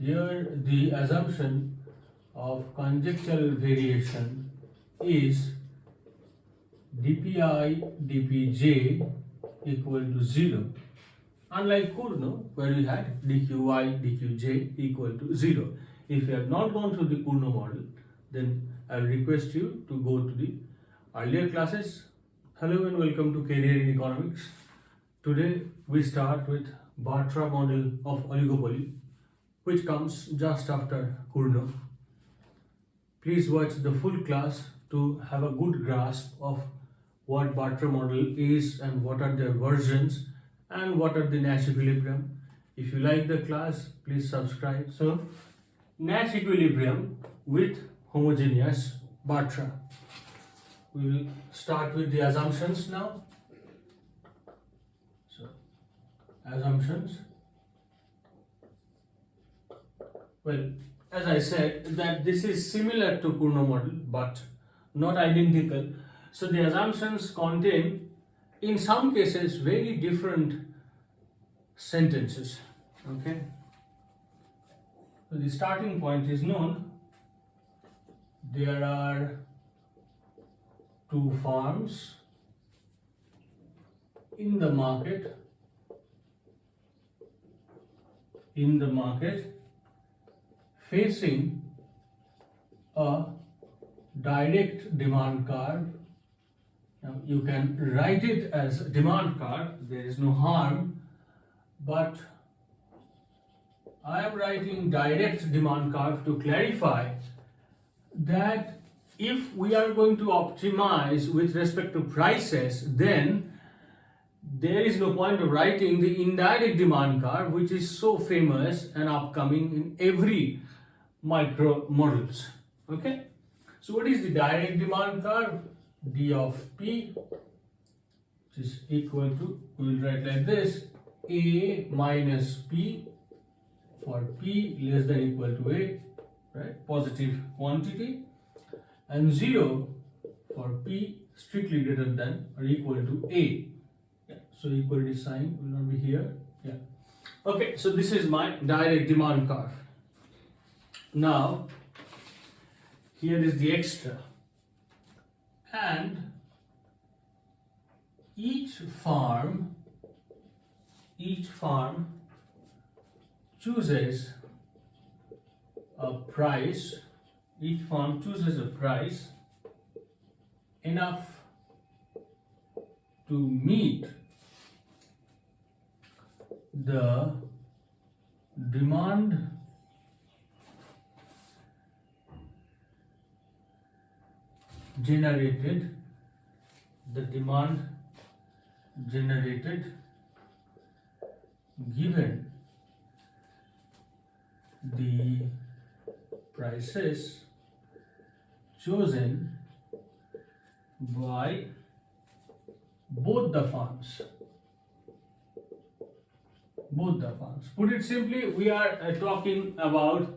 Here the assumption of conjectural variation is dpi dpj equal to 0, unlike Cournot where we had dqy dqj equal to 0. If you have not gone through the Cournot model, then I will request you to go to the earlier classes. Hello and welcome to Career in Economics. Today we start with Bertrand model of oligopoly, which comes just after Cournot. Please watch the full class to have a good grasp of what Bertrand model is and what are their versions and what are the Nash Equilibrium. If you like the class, please subscribe. So, Nash Equilibrium with Homogeneous Bertrand. We will start with the assumptions now. So, assumptions. Well, as I said, that this is similar to Cournot model but not identical. So the assumptions contain, in some cases, very different sentences. Okay. So the starting point is known. There are two firms in the market. Facing a direct demand curve. Now you can write it as demand curve, there is no harm, but I am writing direct demand curve to clarify that if we are going to optimize with respect to prices, then there is no point of writing the indirect demand curve, which is so famous and upcoming in every micro models. Okay, so what is the direct demand curve? D of P, which is equal to, we will write like this, A minus P for P less than equal to A, right? Positive quantity, and 0 for P strictly greater than or equal to A. Yeah, so equality sign will not be here. Yeah. Okay, so this is my direct demand curve. Now, here is the extra, and each farm chooses a price. Each farm chooses a price enough to meet the demand generated given the prices chosen by both the farms. Put it simply, we are talking about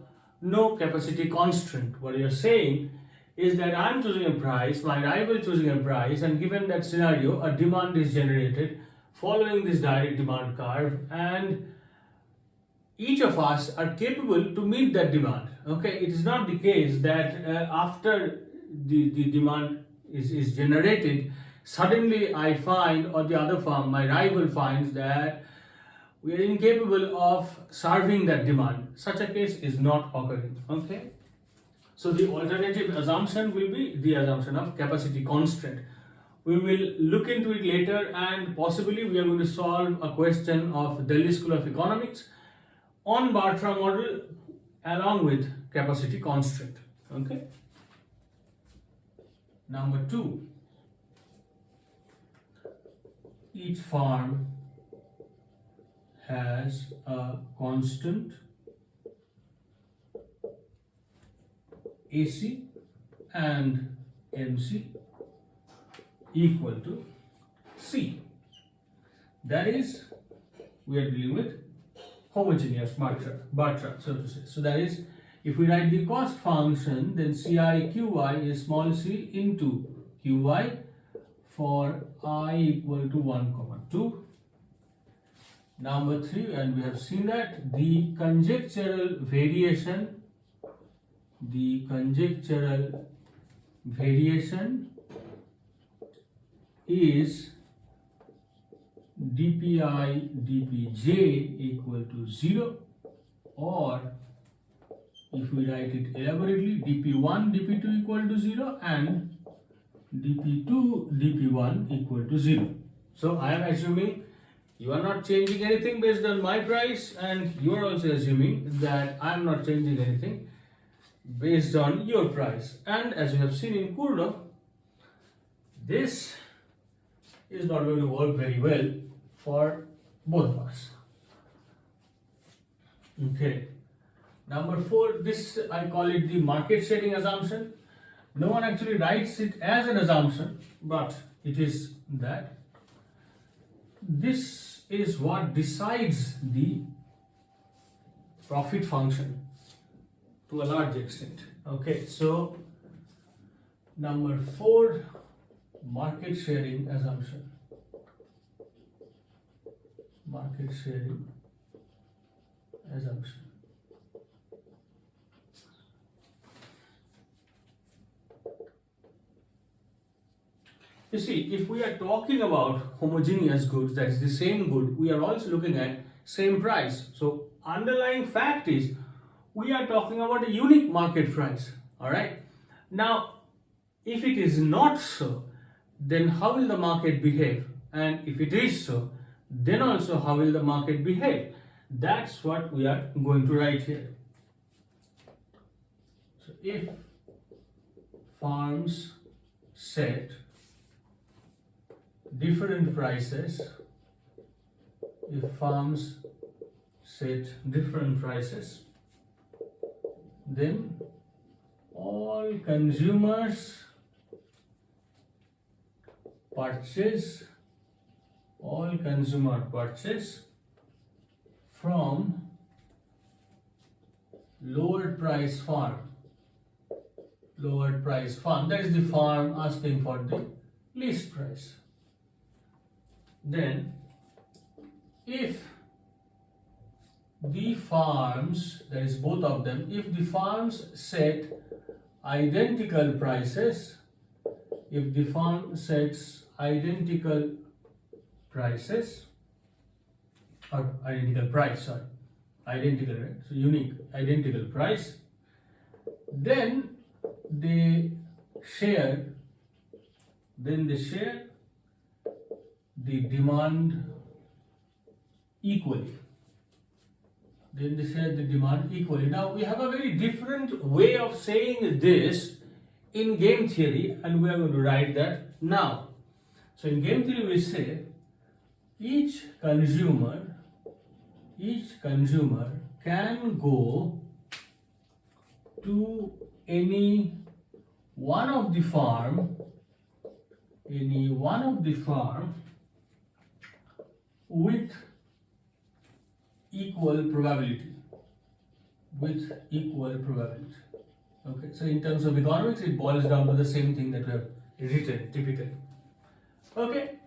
no capacity constraint. What you are saying is that I am choosing a price, my rival choosing a price, and given that scenario, a demand is generated following this direct demand curve, and each of us are capable to meet that demand. Okay, it is not the case that after the demand is generated, suddenly I find, or the other firm, my rival finds that we are incapable of serving that demand. Such a case is not occurring. Okay. So the alternative assumption will be the assumption of capacity constraint. We will look into it later, and possibly we are going to solve a question of Delhi School of Economics on Bertrand model along with capacity constraint. Okay. Number 2. Each farm has a constant AC and MC equal to C. That is, we are dealing with homogeneous Bertrand, so to say. So that is, if we write the cost function, then Ci Qi is small c into Qi for I equal to 1, 2. Number 3, and we have seen that the conjectural variation is dpi dpj equal to 0, or if we write it elaborately, dp1 dp2 equal to 0 and dp2 dp1 equal to 0. So I am assuming you are not changing anything based on my price, and you are also assuming that I am not changing anything based on your price. And as you have seen in Prologue, this is not going to work very well for both of us. Okay. Number 4, this I call it the market sharing assumption. No one actually writes it as an assumption, but it is that. This is what decides the profit function to a large extent. Okay, so number 4, market sharing assumption. Market sharing assumption. You see, if we are talking about homogeneous goods, that is the same good, we are also looking at same price. So underlying fact is we are talking about a unique market price. Alright. Now, if it is not so, then how will the market behave? And if it is so, then also how will the market behave? That's what we are going to write here. So if farms set different prices, then all consumers purchase from lower price farm. That is the farm asking for the least price. Then, if the farms, that is both of them, if the farms set identical prices, if the farm sets identical prices, or identical price, sorry, identical, right? So unique, identical price, then they share the demand equally. Now we have a very different way of saying this in game theory, and we are going to write that now. So in game theory we say each consumer can go to any one of the farm with equal probability. Okay, so in terms of economics, it boils down to the same thing that we have written typically. Okay,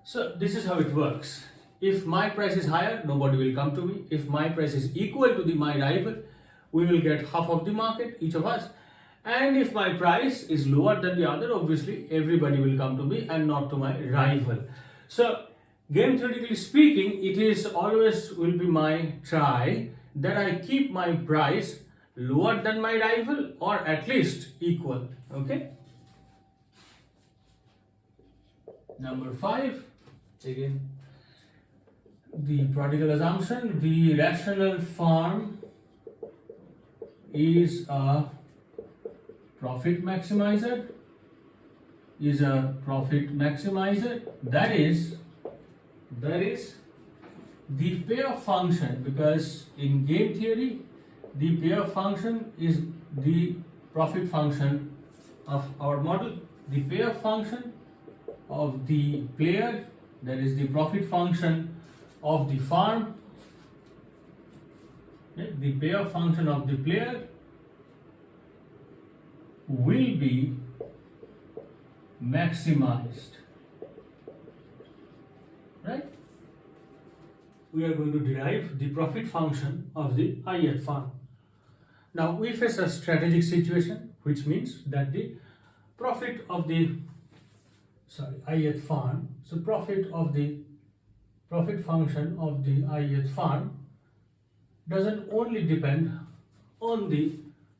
so this is how it works. If my price is higher, nobody will come to me. If my price is equal to my rival, we will get half of the market, each of us. And if my price is lower than the other, obviously everybody will come to me and not to my rival. So game theoretically speaking, it is always will be my try that I keep my price lower than my rival or at least equal. Okay. Number 5, again, the prodigal assumption. The rational farm is a profit maximizer. That is the payoff function, because in game theory the payoff function is the profit function of our model. The payoff function of the player, that is the profit function of the farm. The payoff function of the player will be maximized, right? we are going to derive the profit function of the ith firm. Now we face a strategic situation, which means that the profit of the ith firm, so profit function of the ith firm doesn't only depend on the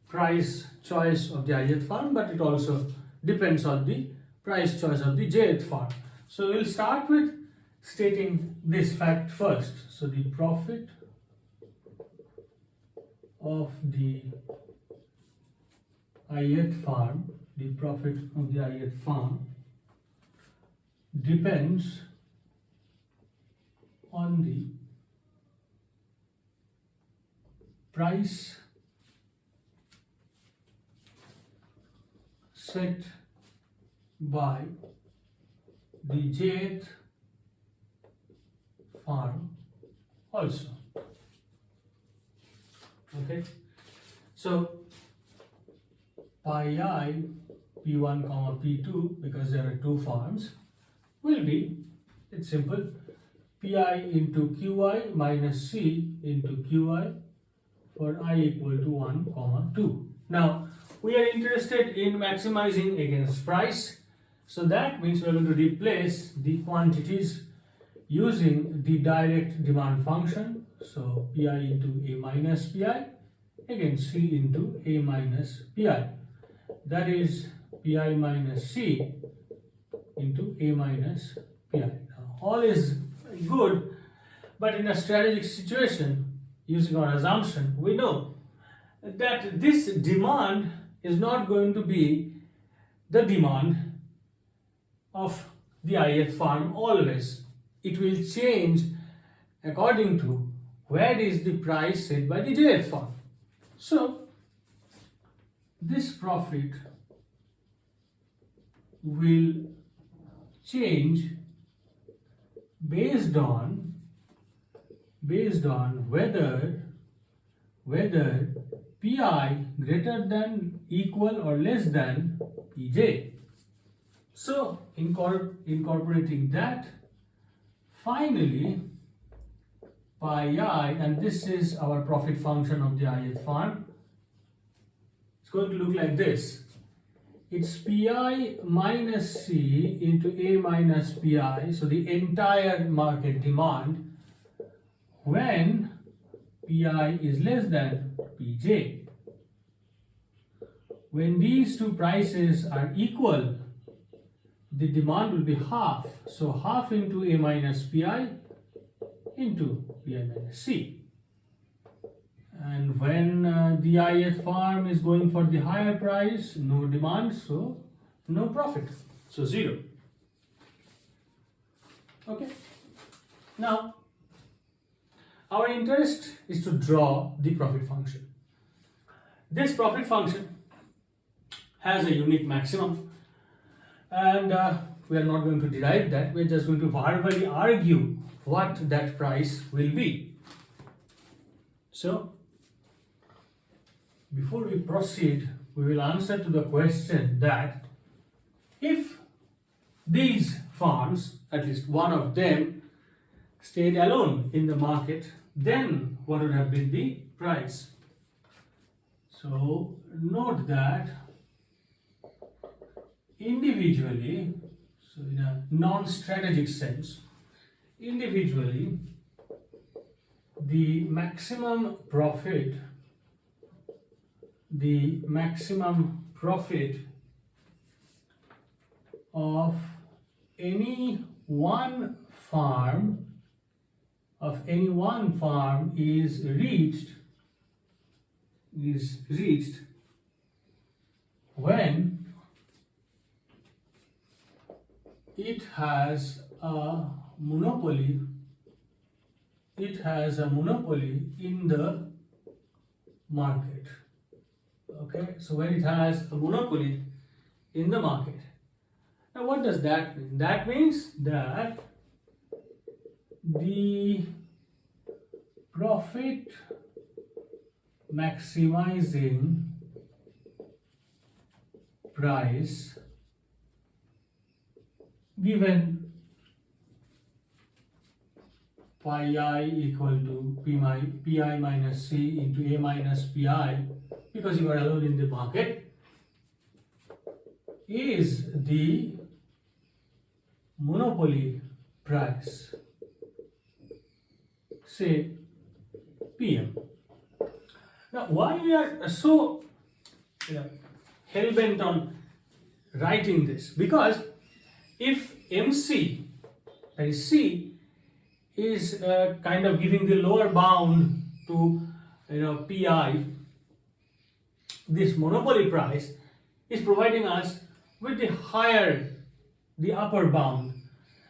price choice of the ith firm, but it also depends on the price choice of the jth firm. So we'll start with stating this fact first. So the profit of the ith firm, depends on the price set by the jth firm also. Okay, so pi I P1 comma P2, because there are two firms, will be, it's simple, Pi into Qi minus C into Qi for I equal to 1 comma 2. Now we are interested in maximizing against price, so that means we are going to replace the quantities using the direct demand function. So Pi into A minus Pi against C into A minus Pi, that is Pi minus C into A minus Pi. Now, all is good, but in a strategic situation, using our assumption, we know that this demand is not going to be the demand of the ith firm always. It will change according to where is the price set by the jth firm. So this profit will change based on whether Pi greater than, equal or less than Pj. So incorporating that, finally pi I, and this is our profit function of the ith firm, it's going to look like this. It's Pi minus C into A minus Pi, so the entire market demand when Pi is less than Pj. When these two prices are equal, the demand will be half. So half into A minus Pi into Pi minus C. And when the ith firm is going for the higher price, no demand, so no profit, so 0. Okay. Now, our interest is to draw the profit function. This profit function has a unique maximum, and we are not going to derive that. We are just going to verbally argue what that price will be. So before we proceed, we will answer to the question that if these firms, at least one of them, stayed alone in the market, then what would have been the price? So note that individually, so in a non-strategic sense, individually, the maximum profit of any one farm is reached when it has a monopoly in the market. Okay, so when it has a monopoly in the market. Now what does that mean? That means that the profit maximizing price given phi I equal to pi minus c into a minus pi, because you are alone in the market, is the monopoly price, say PM. Now, why we are so hell-bent on writing this? Because if MC, that is C, is kind of giving the lower bound to PI, this monopoly price is providing us with the upper bound.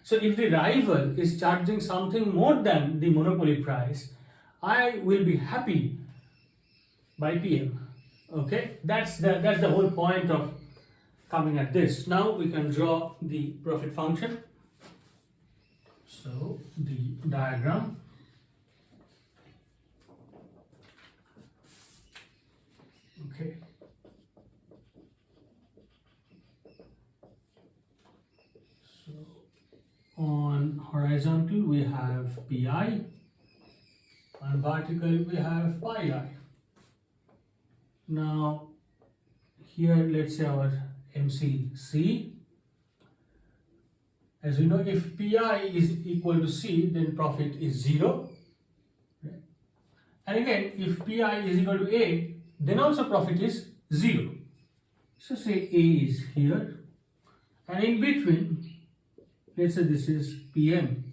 So if the rival is charging something more than the monopoly price, I will be happy by PM. Okay, that's the whole point of coming at this. Now we can draw the profit function. So the diagram. Okay. So on horizontal we have PI, on vertical we have pi I. Now here let's say our MCC. As we know, if PI is equal to C, then profit is 0. And again, if PI is equal to A, then also profit is 0. So say A is here, and in between, let's say this is PM.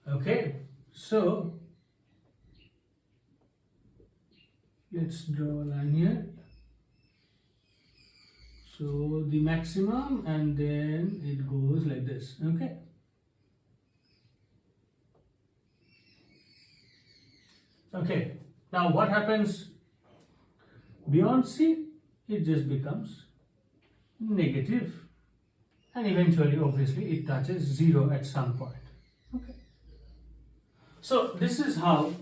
Okay, so let's draw a line here. So the maximum, and then it goes like this. Okay. Okay. Now what happens beyond C? It just becomes negative, and eventually, obviously, it touches 0 at some point. Okay. So this is how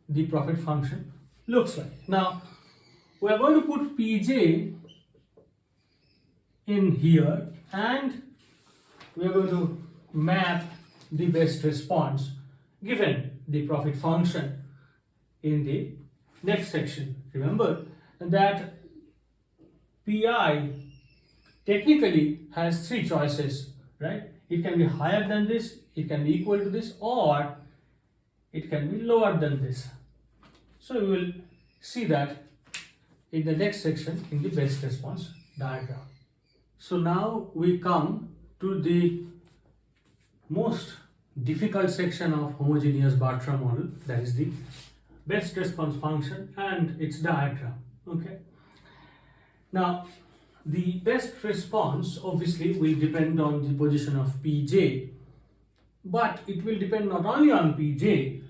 the profit function looks like. Now we are going to put Pj in here, and we are going to map the best response given the profit function in the next section. Remember that PI technically has three choices, right? It can be higher than this, it can be equal to this, or it can be lower than this. So we will see that in the next section in the best response diagram. So now we come to the most difficult section of homogeneous Bertrand model, that is the best response function and its diagram. Okay. Now the best response obviously will depend on the position of Pj, but it will depend not only on Pj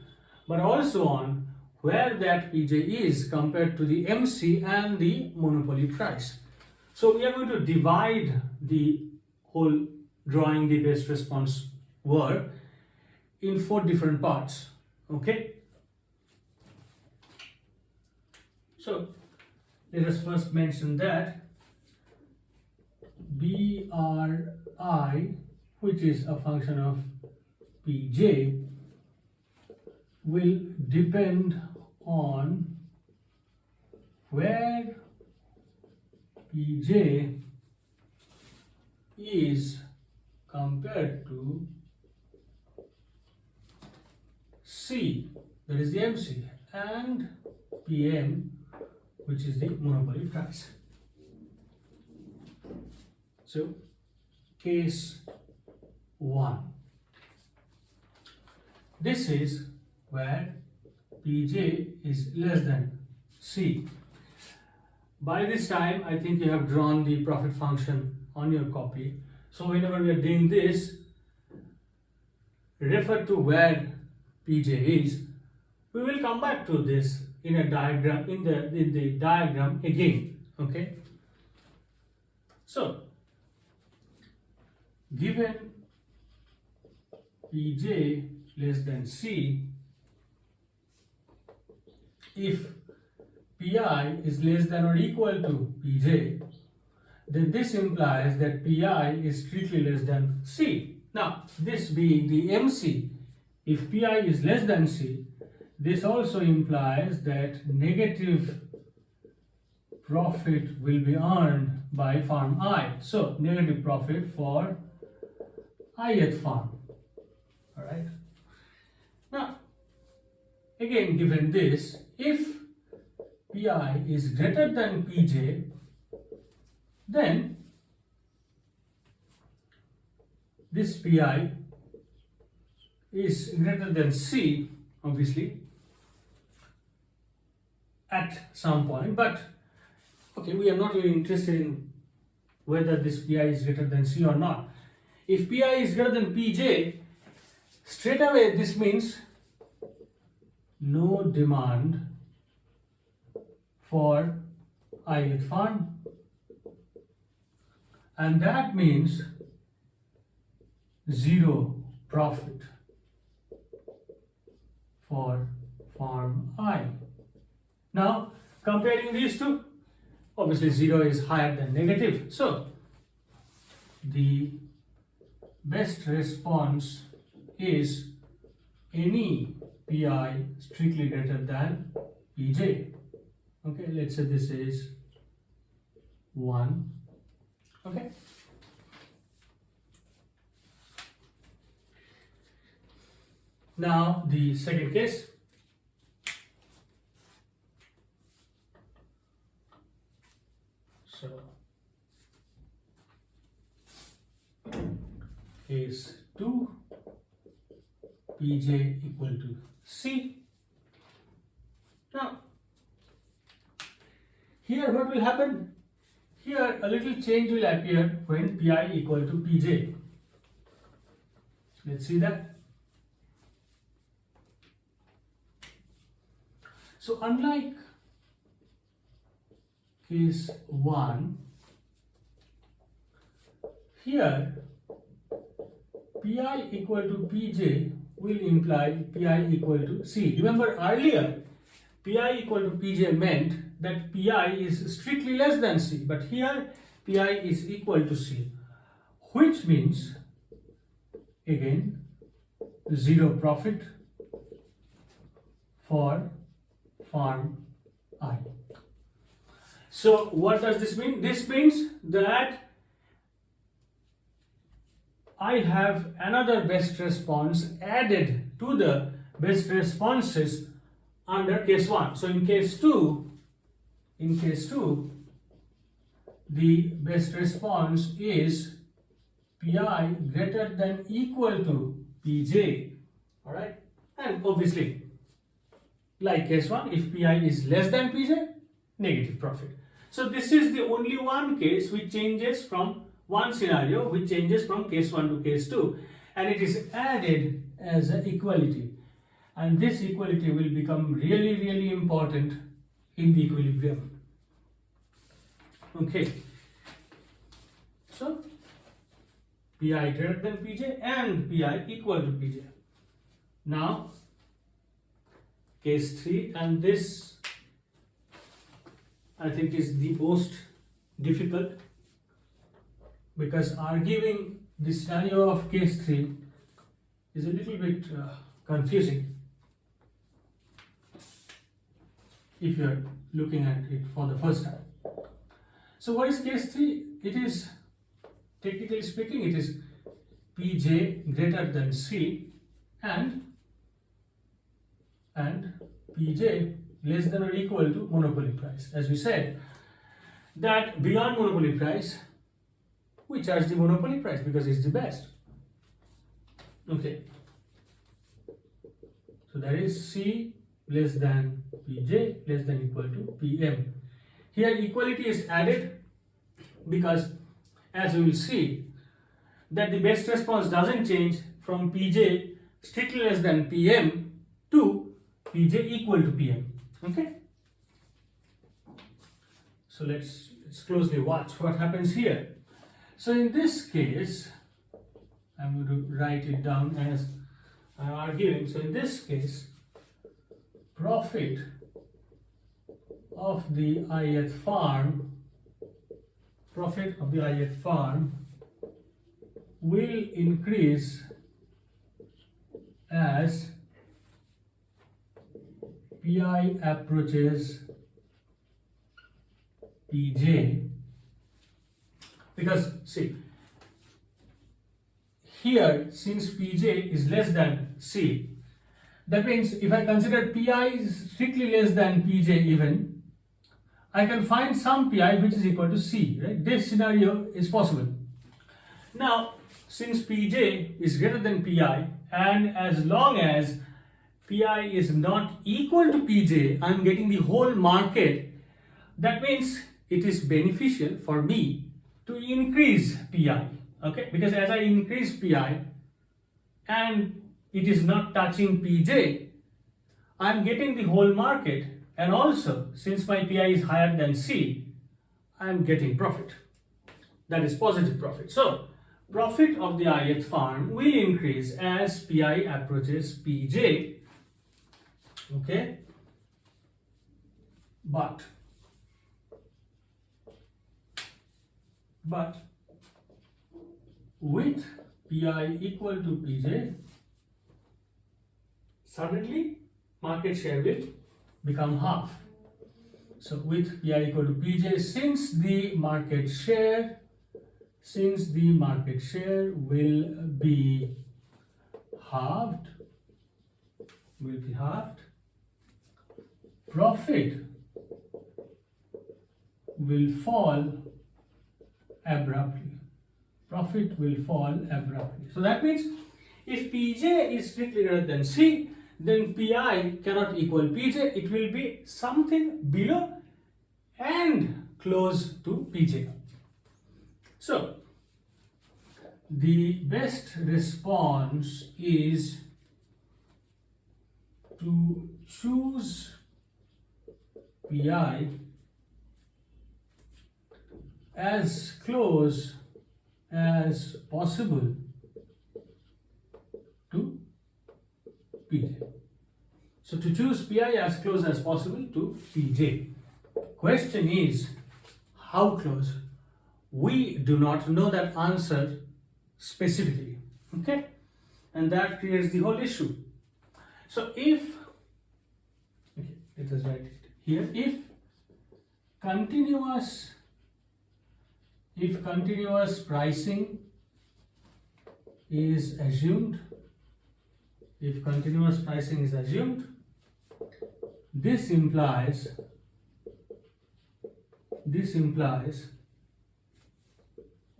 but also on where that Pj is compared to the MC and the monopoly price. So we are going to divide the whole drawing the best response work in 4 different parts. Okay. So let us first mention that Bri, which is a function of Pj, will depend on where Pj is compared to C, that is the MC, and PM, which is the monopoly price. So, case 1. This is where Pj is less than C. By this time, I think you have drawn the profit function on your copy. So whenever we are doing this, refer to where Pj is. We will come back to this in a diagram, in the diagram again. Okay. So given Pj less than C, if Pi is less than or equal to Pj, then this implies that Pi is strictly less than C. Now, this being the MC if pi is less than c, this also implies that negative profit will be earned by farm I. So negative profit for ith farm. All right. Now, again, given this, if pi is greater than pj, then this pi is greater than c, obviously, at some point. But okay, we are not really interested in whether this pi is greater than c or not. If pi is greater than pj, straight away this means no demand for ith farm, and that means zero profit for farm I. Now, comparing these two, obviously 0 is higher than negative, so the best response is any pi strictly greater than pj. Okay, let's say this is 1. Okay. Now the second case. So case 2, pj equal to c. Now here what will happen? Here a little change will appear when pi equal to pj. Let's see that. So unlike case 1, here pi equal to pj will imply pi equal to c. Remember earlier, pi equal to pj meant that pi is strictly less than c, but here pi is equal to c, which means again zero profit for farm I. So what does this mean? This means that I have another best response added to the best responses under case 1. So in case 2, the best response is pi greater than equal to pj. All right, and obviously, like case 1, if pi is less than pj, negative profit. So this is the only one case which changes from one scenario, which changes from case 1 to case 2, and it is added as an equality. And this equality will become really, really important in the equilibrium. Okay. So pi greater than pj and pi equal to pj. Now case 3, and this I think is the most difficult, because arguing the scenario of case 3 is a little bit confusing if you are looking at it for the first time. So what is case 3? It is, technically speaking, it is pj greater than c and pj less than or equal to monopoly price. As we said, that beyond monopoly price, we charge the monopoly price because it's the best. Okay. So that is c less than pj less than equal to pm. Here equality is added because, as we will see, that the best response doesn't change from pj strictly less than pm to pj equal to pm. Okay, so let's closely watch what happens here. So in this case, I'm going to write it down as I'm arguing. So in this case, profit of the ith farm will increase as Pi approaches Pj, because see here, since Pj is less than C, that means if I consider Pi is strictly less than Pj even, I can find some Pi which is equal to C, right? This scenario is possible. Now, since Pj is greater than Pi, and as long as Pi is not equal to Pj, I am getting the whole market. That means it is beneficial for me to increase Pi, okay? Because as I increase Pi and it is not touching Pj, I am getting the whole market, and also since my Pi is higher than C, I am getting profit. That is positive profit. So, profit of the ith firm will increase as Pi approaches Pj, okay? But with Pi equal to Pj, suddenly market share will become half. So with Pi equal to Pj, since the market share will be halved, profit will fall abruptly. So that means if Pj is strictly greater than C, then Pi cannot equal Pj. It will be something below and close to Pj. So the best response is to choose Pi as close as possible to Pj. So to choose Pi as close as possible to Pj. Question is, how close? We do not know that answer specifically, okay? And that creates the whole issue. So if, okay, let us write it here, if continuous pricing is assumed, this implies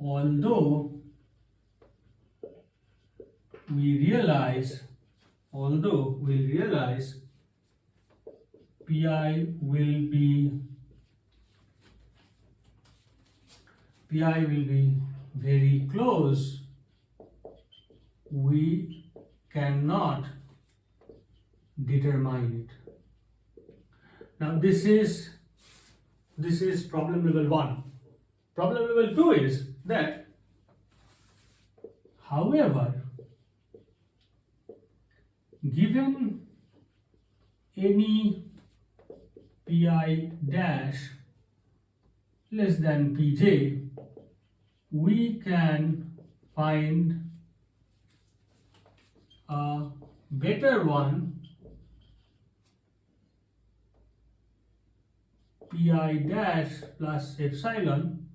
although we realize Pi will be very close, we cannot determine it. Now this is problem level 1. Problem level 2 is that, however, given any Pi dash less than Pj, we can find a better one, Pi dash plus epsilon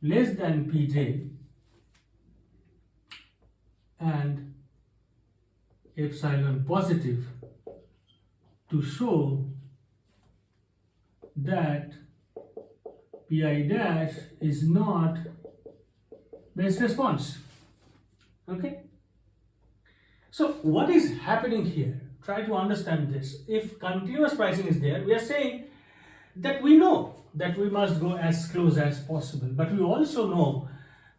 less than Pj and epsilon positive, to show that Pi dash is not best response. Okay? So what is happening here? Try to understand this. If continuous pricing is there, we are saying that we know that we must go as close as possible, but we also know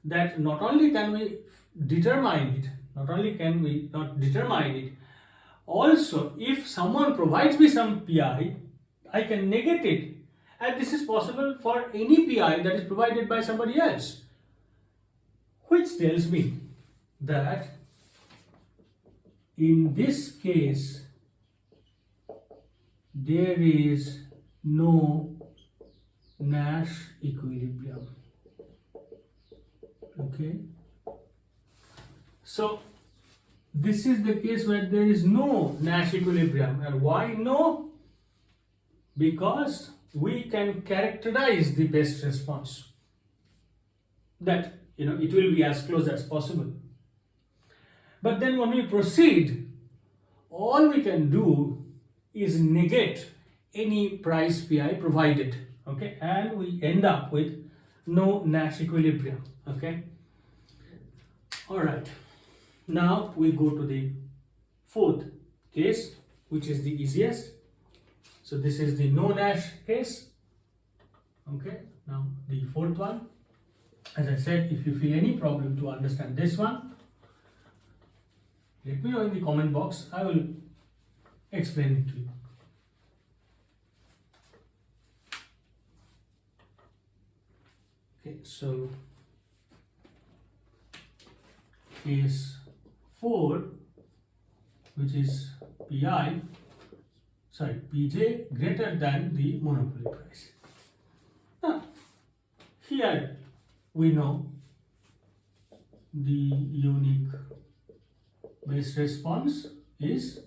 that not only can we determine it, also if someone provides me some Pi, I can negate it, and this is possible for any Pi that is provided by somebody else, which tells me that in this case there is no Nash equilibrium. Okay, so this is the case where there is no Nash equilibrium. And why no? Because we can characterize the best response, that it will be as close as possible. But then when we proceed, all we can do is negate any price pi provided, okay, and we end up with no Nash equilibrium, okay. All right, now we go to the fourth case, which is the easiest. So this is the no Nash case, okay. Now the fourth one, as I said, if you feel any problem to understand this one, let me know in the comment box. I will explain it to you. Okay, so case 4, which is Pj greater than the monopoly price. Now, here we know the unique best response is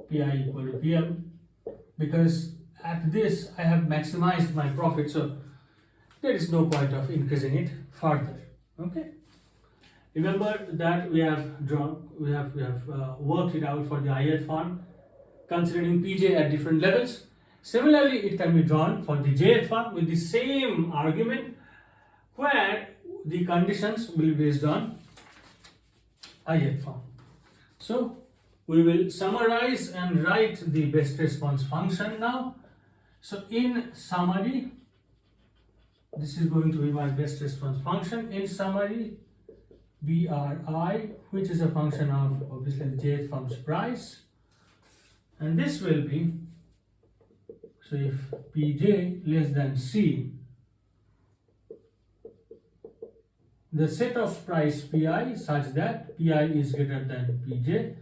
Pi equal to Pm, because at this I have maximized my profit, so there is no point of increasing it further. Okay. Remember that we have worked it out for the ith firm, considering Pj at different levels. Similarly, it can be drawn for the jth firm with the same argument, where the conditions will be based on ith firm. So we will summarize and write the best response function now. So in summary, this is going to be my best response function. In summary, BRI, which is a function of obviously the jth firm's price, and this will be, so if Pj less than C, the set of price Pi such that Pi is greater than Pj.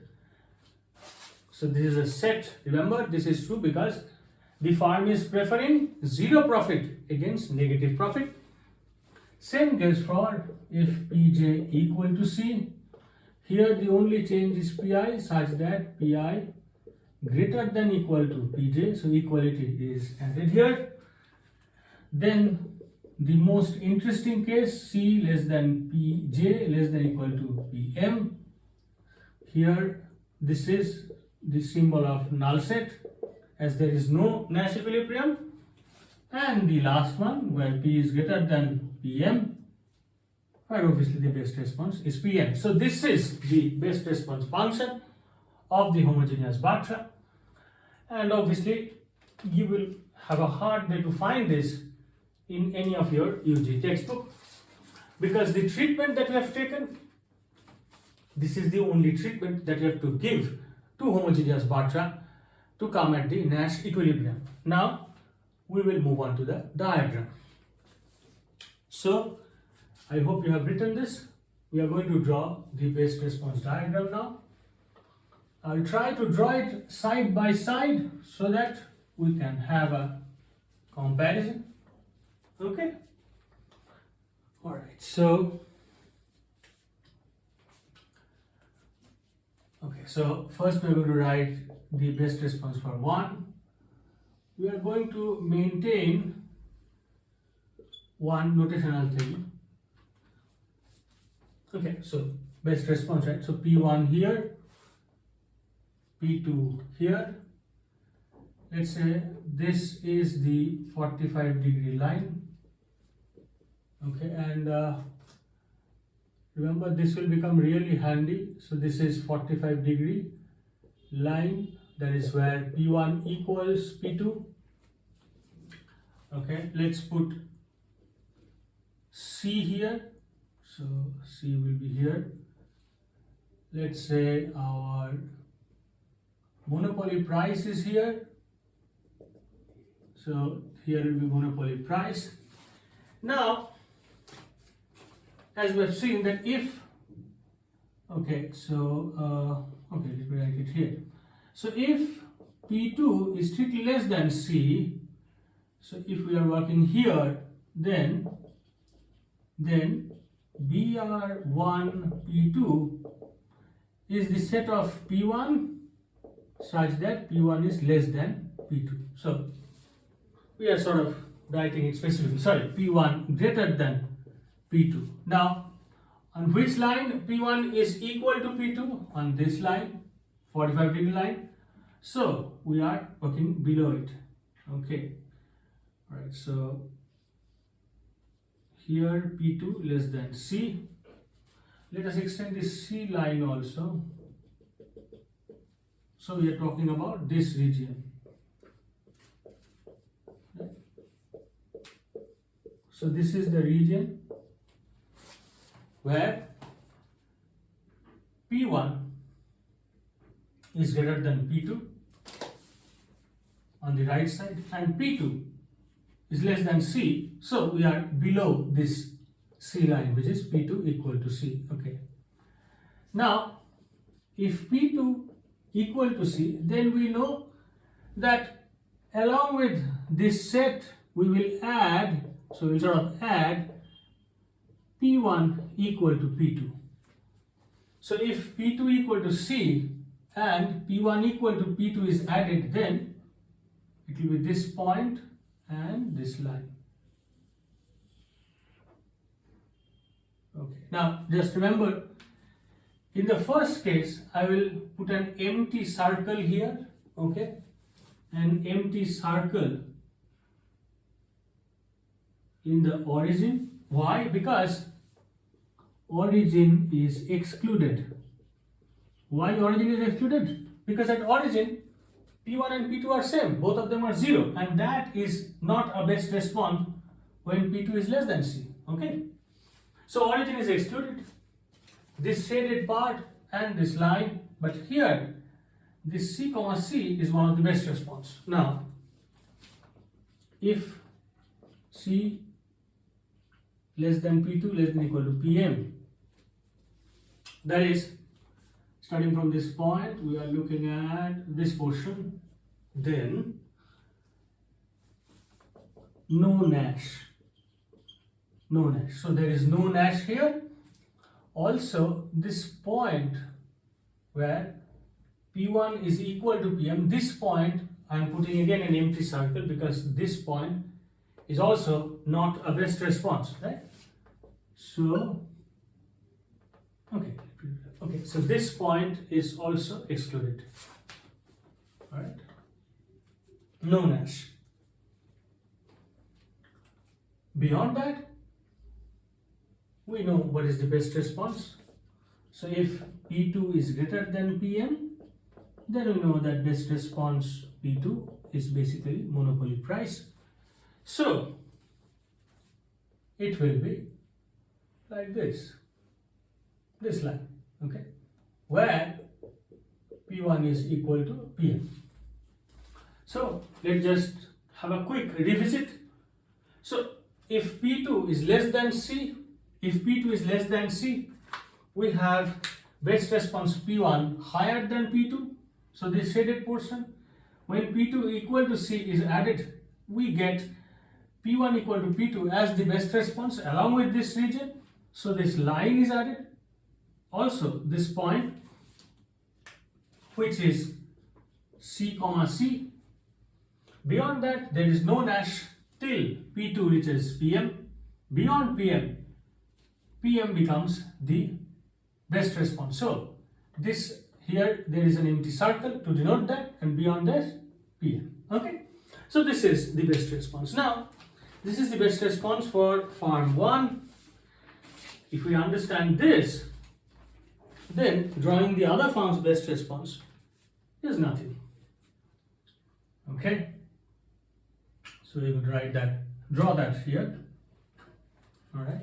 So this is a set. Remember, this is true because the firm is preferring zero profit against negative profit. Same goes for if Pj equal to C. Here the only change is Pi such that Pi greater than equal to Pj. So equality is added here. Then the most interesting case, C less than Pj less than equal to Pm. Here this is the symbol of null set, as there is no Nash equilibrium. And the last one, where P is greater than Pm, where obviously the best response is Pm. So this is the best response function of the homogeneous Bertrand, and obviously you will have a hard way to find this in any of your UG textbook, because the treatment that we have taken, this is the only treatment that you have to give to homogeneous Bertrand to come at the Nash equilibrium. Now we will move on to the diagram. So I hope you have written this. We are going to draw the best response diagram now. I'll try to draw it side by side so that we can have a comparison. Okay. All right. So first we are going to write the best response for 1. We are going to maintain one notational thing. Okay, so best response, right? So P1 here, P2 here. Let's say this is the 45-degree line. Okay, and remember this will become really handy. So this is 45-degree line. That is where P1 equals P2. Okay, let's put C here. So C will be here. Let's say our monopoly price is here. So here will be monopoly price. Now, as we have seen that if, okay, so, okay, let me write it here. So if P2 is strictly less than C, so if we are working here, then BR1 P2 is the set of P1 such that P1 is less than P2. So we are sort of writing it specifically, sorry, P1 greater than P2. Now, on which line P1 is equal to P2? On this line, 45 degree line. So we are working below it. Okay. All right. So here P2 less than C. Let us extend this C line also. So we are talking about this region. So this is the region where P1 is greater than P2 on the right side and P2 is less than C. So we are below this C line, which is P2 equal to C. Okay. Now, if P2 equal to C, then we know that along with this set we will add, so we'll sort of add P1 equal to P2. So if P2 equal to C and P1 equal to P2 is added, then it will be this point and this line. Okay. Now just remember, in the first case I will put an empty circle here, okay, an empty circle in the origin. Why? Because origin is excluded. Why origin is excluded? Because at origin P1 and P2 are same, both of them are 0, and that is not a best response when P2 is less than C. Okay, so origin is excluded, this shaded part and this line, but here this C comma C is one of the best response. Now if C less than P2 less than equal to PM, that is starting from this point we are looking at this portion, then no Nash. So there is no Nash here. Also this point where P1 is equal to PM, this point I am putting again an empty circle because this point is also not a best response, right? So okay, so this point is also excluded. All right, no Nash. Beyond that, we know what is the best response. So if P2 is greater than PM, then we know that best response P2 is basically monopoly price. So it will be like this line, okay, where P1 is equal to PM. So let's just have a quick revisit. So if P2 is less than C, we have best response P1 higher than P2. So this shaded portion, when P2 equal to C is added, we get P1 equal to P2 as the best response along with this region. So this line is added. Also this point, which is C comma C. Beyond that, there is no Nash till P2 reaches PM. Beyond PM, PM becomes the best response. So this here there is an empty circle to denote that, and beyond that PM. Okay, so this is the best response. Now this is the best response for farm 1. If we understand this, then drawing the other farm's best response is nothing. Okay, so we would write that, draw that here. All right.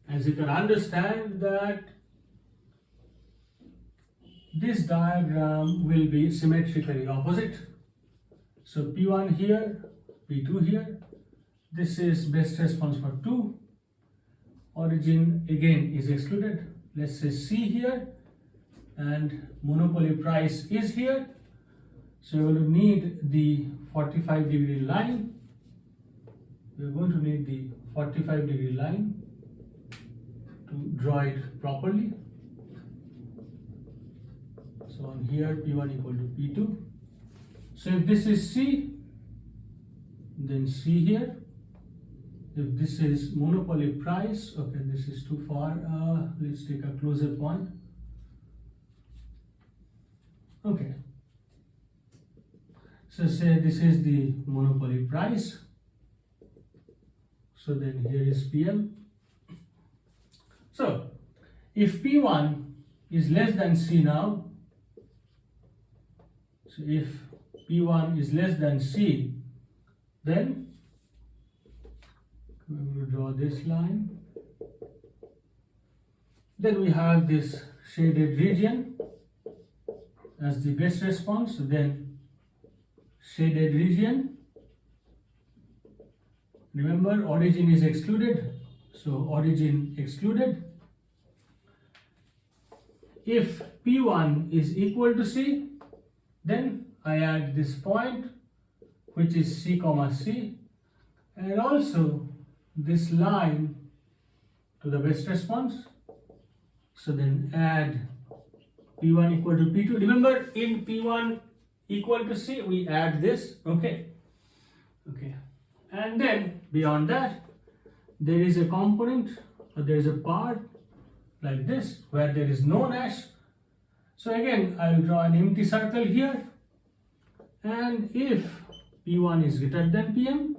As you can understand that this diagram will be symmetrically opposite. So P1 here, P2 here. This is best response for 2. Origin again is excluded. Let's say C here, and monopoly price is here. So you will need the 45 degree line. We are going to need the 45-degree line to draw it properly. So on here P1 equal to P2. So if this is C, then C here. If this is monopoly price, okay, this is too far. Let's take a closer point. Okay. So say this is the monopoly price. So then here is PM. So if P1 is less than C now, so if P1 is less than C, then we will draw this line. Then we have this shaded region as the best response. So then shaded region. Remember, origin is excluded. So origin excluded. If P1 is equal to C, then I add this point, which is C comma C, and also this line to the best response. So then add P1 equal to P2. Remember, in P1 equal to C, we add this, okay? Okay. And then beyond that, there is a component, or there is a part like this where there is no Nash. So again, I will draw an empty circle here. And if P1 is greater than PM,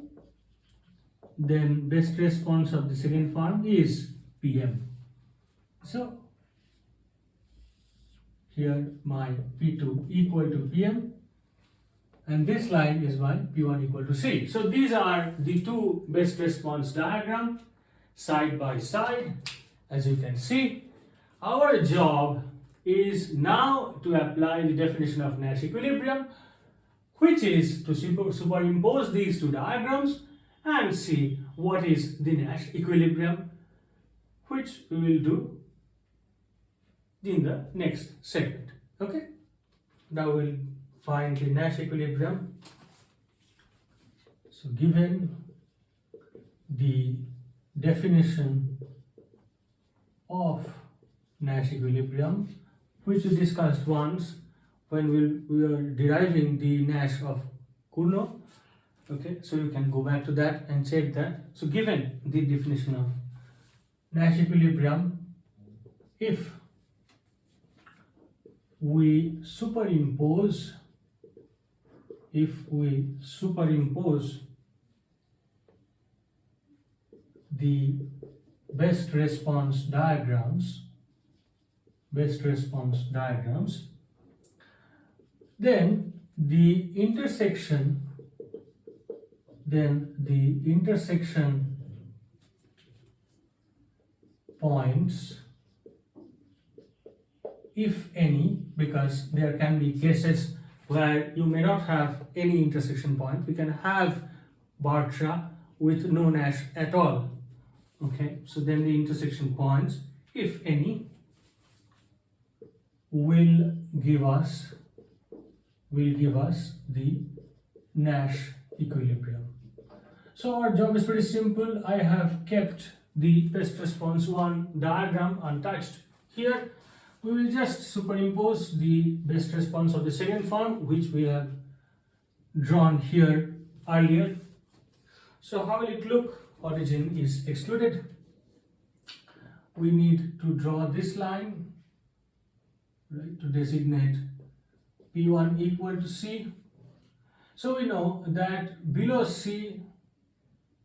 then best response of the second form is PM. So here my P2 equal to PM, and this line is my P1 equal to C. So these are the two best response diagram side by side. As you can see, our job is now to apply the definition of Nash equilibrium, which is to superimpose these two diagrams and see what is the Nash equilibrium, which we will do in the next segment. Okay, now we'll find the Nash equilibrium. So given the definition of Nash equilibrium, which we discussed once when we were deriving the Nash of Cournot. Okay, so you can go back to that and check that. So given the definition of Nash equilibrium, if we superimpose the best response diagrams, then the intersection points, if any, because there can be cases where you may not have any intersection point, we can have Bertrand with no Nash at all. Okay, so then the intersection points, if any, will give us the Nash equilibrium. So our job is pretty simple. I have kept the best response one diagram untouched. Here we will just superimpose the best response of the second form, which we have drawn here earlier. So how will it look? Origin is excluded. We need to draw this line, right, to designate P1 equal to C. So we know that below C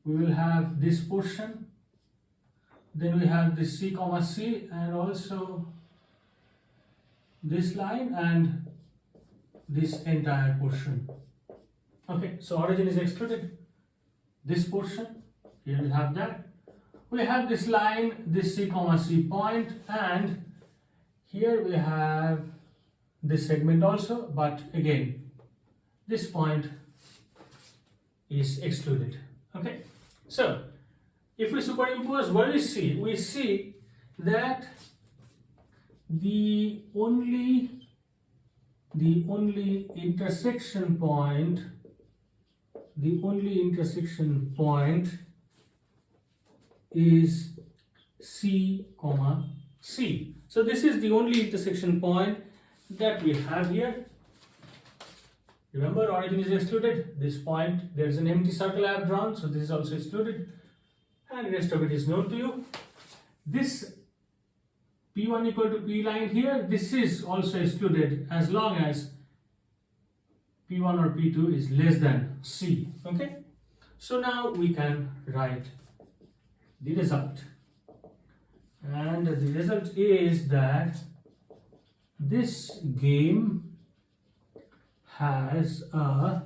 we will have this portion, then we have this C comma C, and also this line and this entire portion. Okay, so origin is excluded. This portion, here we have that. We have this line, this C comma C point, and here we have this segment also, but again, this point is excluded. Okay, so if we superimpose, what do we see? We see that the only intersection point is C, comma C. So this is the only intersection point that we have here. Remember, origin is excluded. This point, there is an empty circle I have drawn, so this is also excluded. And rest of it is known to you. This P1 equal to P line here, this is also excluded as long as P1 or P2 is less than C. Okay? So now we can write the result. And the result is that this game has a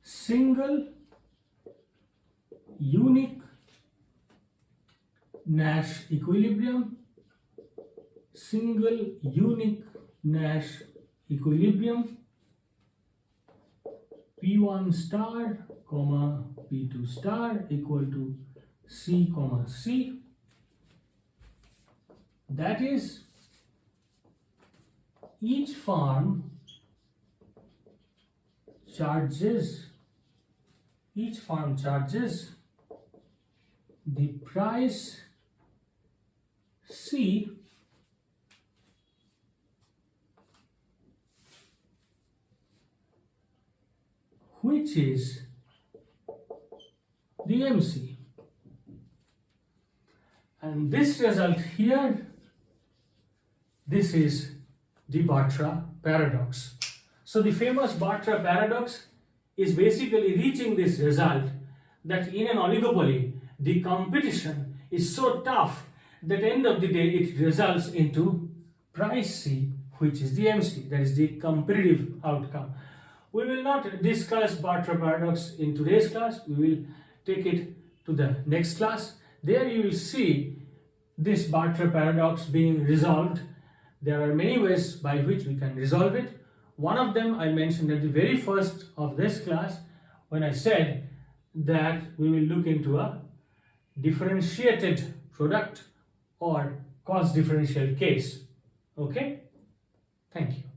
single unique Nash equilibrium, single unique Nash equilibrium, P1 star comma P2 star equal to C comma C. That is, each firm charges the price C which is the MC. And this result here, this is the Bertrand Paradox. So the famous Bertrand Paradox is basically reaching this result that in an oligopoly, the competition is so tough that at the end of the day it results into price C, which is the MC, that is the competitive outcome. We will not discuss Bertrand Paradox in today's class. We will take it to the next class. There you will see this Bertrand Paradox being resolved. There are many ways by which we can resolve it. One of them I mentioned at the very first of this class when I said that we will look into a differentiated product or cost differential case. Okay? Thank you.